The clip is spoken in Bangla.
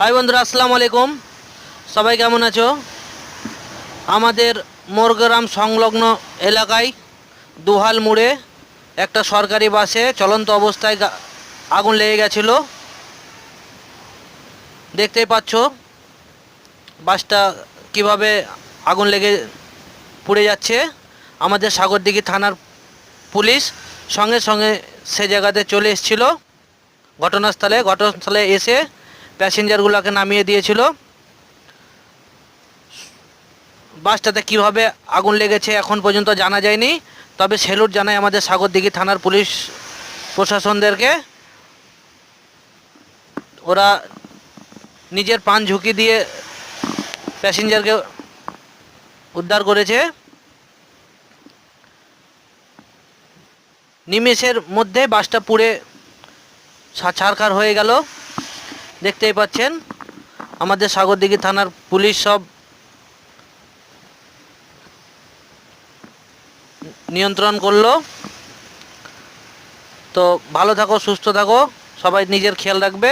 হাই বন্ধুরা, আসসালামু আলাইকুম। সবাই কেমন আছো? আমাদের মোরগ্রাম সংলগ্ন এলাকায় দুহাল মোড়ে একটা সরকারি বাসে চলন্ত অবস্থায় আগুন লেগে গেছিলো। দেখতেই পাচ্ছ বাসটা কিভাবে আগুন লেগে পুড়ে যাচ্ছে। আমাদের সাগরদিঘি থানার পুলিশ সঙ্গে সঙ্গে সে জায়গাতে চলে এসেছিল। ঘটনাস্থলে এসে প্যাসেঞ্জারগুলোকে নামিয়ে দিয়েছিল। বাসটাতে কিভাবে আগুন লেগেছে এখন পর্যন্ত জানা যায়নি, তবে সেলুট জানাই আমাদের সাগরদিঘি থানার পুলিশ প্রশাসনদেরকে। ওরা নিজের প্রাণ ঝুঁকি দিয়ে প্যাসেঞ্জারকে উদ্ধার করেছে। নিমেষের মধ্যে বাসটা পুড়ে ছারখার হয়ে গেল। দেখতেই পাচ্ছেন আমাদের সাগরদিঘি থানার পুলিশ সব নিয়ন্ত্রণ করলো। তো ভালো থাকো, সুস্থ থাকো, সবাই নিজের খেয়াল রাখবে।